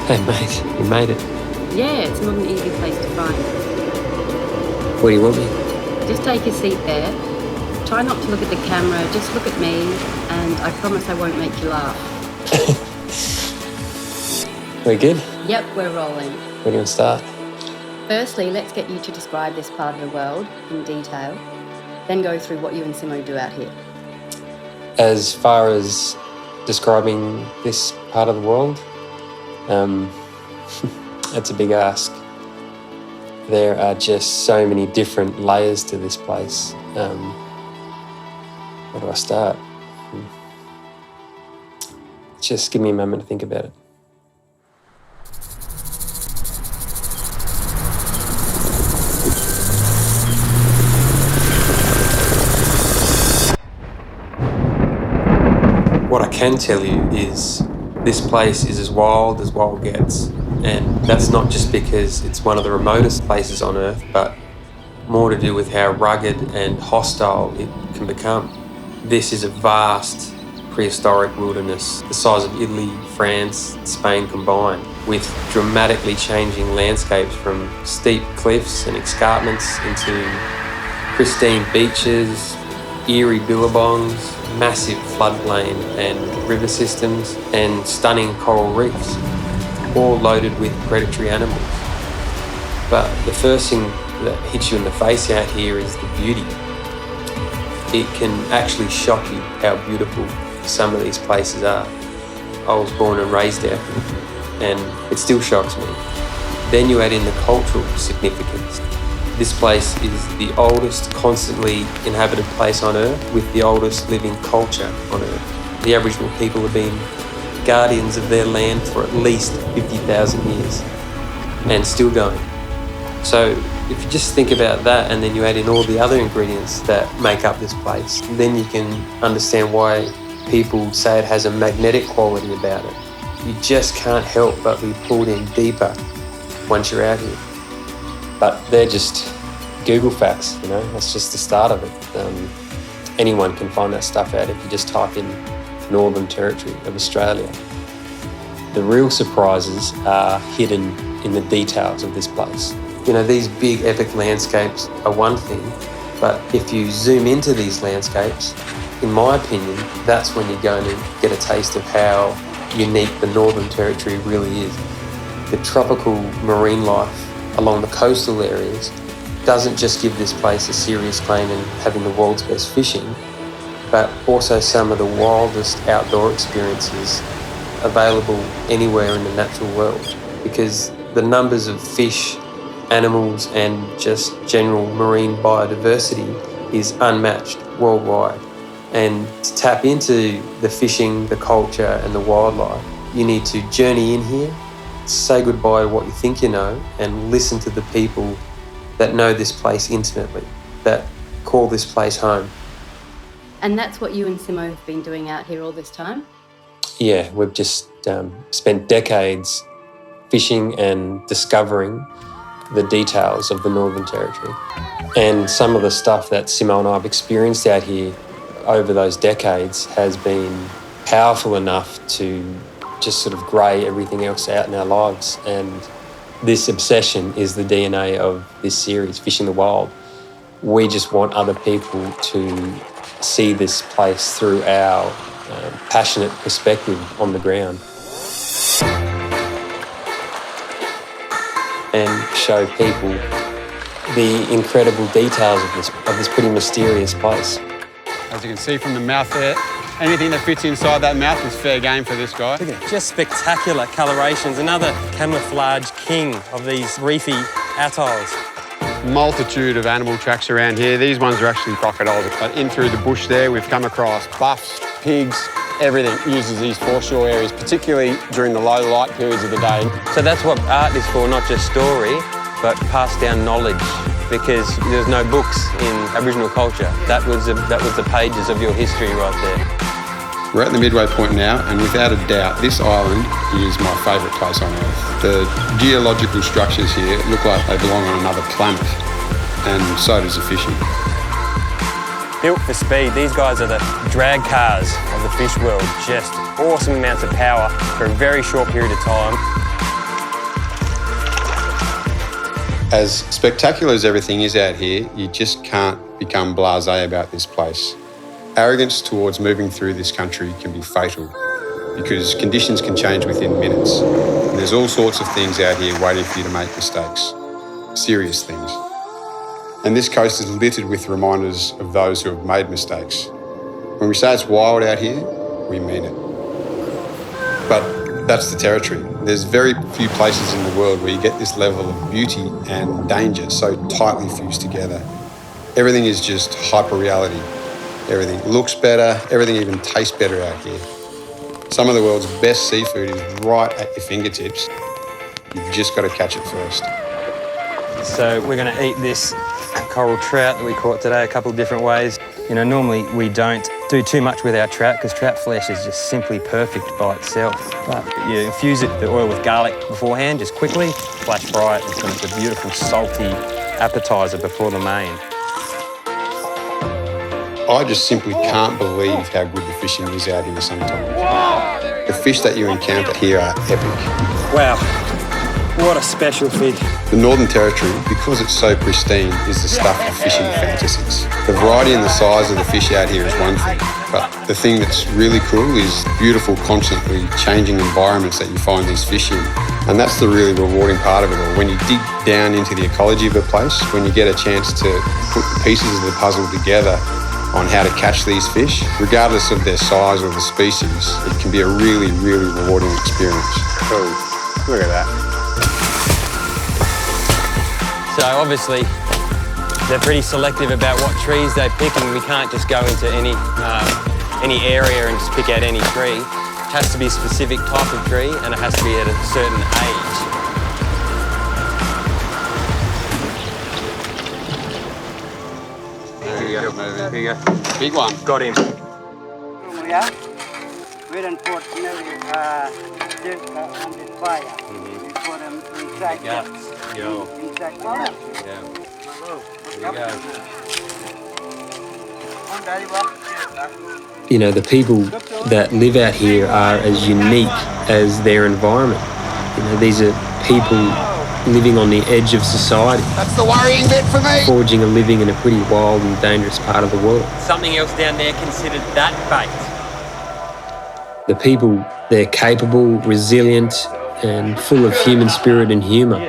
Hey mate, you made it. Yeah, it's not an easy place to find. What do you want me? Just take a seat there. Try not to look at the camera, just look at me, and I promise I won't make you laugh. We good? Yep, we're rolling. Where do you want to start? Firstly, let's get you to describe this part of the world in detail, then go through what you and Simmo do out here. As far as describing this part of the world, that's a big ask. There are just so many different layers to this place. Where do I start? Just give me a moment to think about it. What I can tell you is this place is as wild gets. And that's not just because it's one of the remotest places on Earth, but more to do with how rugged and hostile it can become. This is a vast prehistoric wilderness, the size of Italy, France, Spain combined, with dramatically changing landscapes from steep cliffs and escarpments into pristine beaches, eerie billabongs, massive floodplain and river systems, and stunning coral reefs, all loaded with predatory animals. But the first thing that hits you in the face out here is the beauty. It can actually shock you how beautiful some of these places are. I was born and raised out here, and it still shocks me. Then you add in the cultural significance. This place is the oldest constantly inhabited place on Earth with the oldest living culture on Earth. The Aboriginal people have been guardians of their land for at least 50,000 years and still going. So if you just think about that and then you add in all the other ingredients that make up this place, then you can understand why people say it has a magnetic quality about it. You just can't help but be pulled in deeper once you're out here. But they're just Google facts, you know, that's just the start of it. Anyone can find that stuff out if you just type in Northern Territory of Australia. The real surprises are hidden in the details of this place. You know, these big epic landscapes are one thing, but if you zoom into these landscapes, in my opinion, that's when you're going to get a taste of how unique the Northern Territory really is. The tropical marine life along the coastal areas doesn't just give this place a serious claim in having the world's best fishing, but also some of the wildest outdoor experiences available anywhere in the natural world, because the numbers of fish, animals and just general marine biodiversity is unmatched worldwide. And to tap into the fishing, the culture and the wildlife, you need to journey in here, say goodbye to what you think you know, and listen to the people that know this place intimately, that call this place home. And that's what you and Simmo have been doing out here all this time? Yeah, we've just spent decades fishing and discovering the details of the Northern Territory. And some of the stuff that Simmo and I have experienced out here over those decades has been powerful enough to just sort of grey everything else out in our lives. And this obsession is the DNA of this series, Fishing the Wild. We just want other people to see this place through our passionate perspective on the ground and show people the incredible details of this pretty mysterious place. As you can see from the mouth there, anything that fits inside that mouth is fair game for this guy. Just spectacular colorations, another camouflage king of these reefy atolls. Multitude of animal tracks around here. These ones are actually crocodiles. But in through the bush there, we've come across buffs, pigs, everything uses these foreshore areas, particularly during the low light periods of the day. So that's what art is for, not just story, but pass down knowledge, because there's no books in Aboriginal culture. That was the pages of your history right there. We're at the midway point now, and without a doubt, this island is my favourite place on Earth. The geological structures here look like they belong on another planet, and so does the fishing. Built for speed, these guys are the drag cars of the fish world. Just awesome amounts of power for a very short period of time. As spectacular as everything is out here, you just can't become blasé about this place. Arrogance towards moving through this country can be fatal because conditions can change within minutes. And there's all sorts of things out here waiting for you to make mistakes, serious things. And this coast is littered with reminders of those who have made mistakes. When we say it's wild out here, we mean it. But that's the territory. There's very few places in the world where you get this level of beauty and danger so tightly fused together. Everything is just hyper-reality. Everything looks better, everything even tastes better out here. Some of the world's best seafood is right at your fingertips. You've just got to catch it first. So we're going to eat this coral trout that we caught today a couple of different ways. You know, normally we don't do too much with our trout because trout flesh is just simply perfect by itself. But you infuse it with the oil with garlic beforehand, just quickly, flash fry it. It's a beautiful salty appetizer before the main. I just simply can't believe how good the fishing is out here sometimes. The fish that you encounter here are epic. Wow, what a special fish. The Northern Territory, because it's so pristine, is the stuff of fishing fantasies. The variety and the size of the fish out here is one thing, but the thing that's really cool is beautiful, constantly changing environments that you find these fish in. And that's the really rewarding part of it all. When you dig down into the ecology of a place, when you get a chance to put the pieces of the puzzle together on how to catch these fish, regardless of their size or the species, it can be a really, really rewarding experience. Cool. Look at that. So obviously they're pretty selective about what trees they pick, and we can't just go into any area and just pick out any tree. It has to be a specific type of tree and it has to be at a certain age. Here you go. Big one. Got him. Yeah, we don't put nearly just on the fire. We put them inside. Yo. Inside. Yeah. There you go. You know, the people that live out here are as unique as their environment. You know, these are people living on the edge of society. That's the worrying bit for me. Forging a living in a pretty wild and dangerous part of the world. Something else down there considered that bait. The people, they're capable, resilient, and full of human spirit and humour.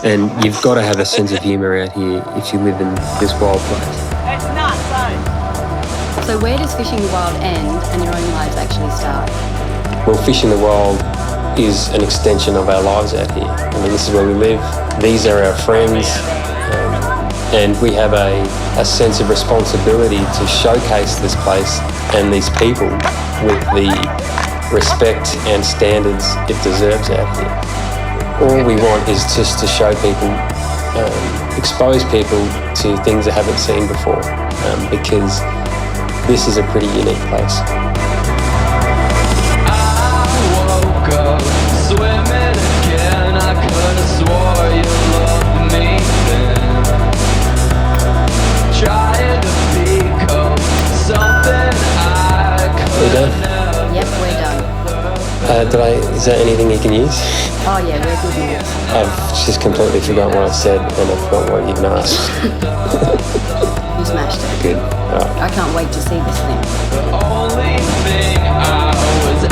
And you've got to have a sense of humour out here if you live in this wild place. So where does fishing the wild end and your own lives actually start? Well, fishing the wild is an extension of our lives out here. I mean, this is where we live. These are our friends. And we have a sense of responsibility to showcase this place and these people with the respect and standards it deserves out here. All we want is just to show people, expose people to things they haven't seen before, because this is a pretty unique place. We're done? Yep, we're done. Is there anything you can use? Oh yeah, we're good mates. I've just completely forgotten what I said and I forgot what you even asked. You smashed it. Good. All right. I can't wait to see this thing. The only thing I was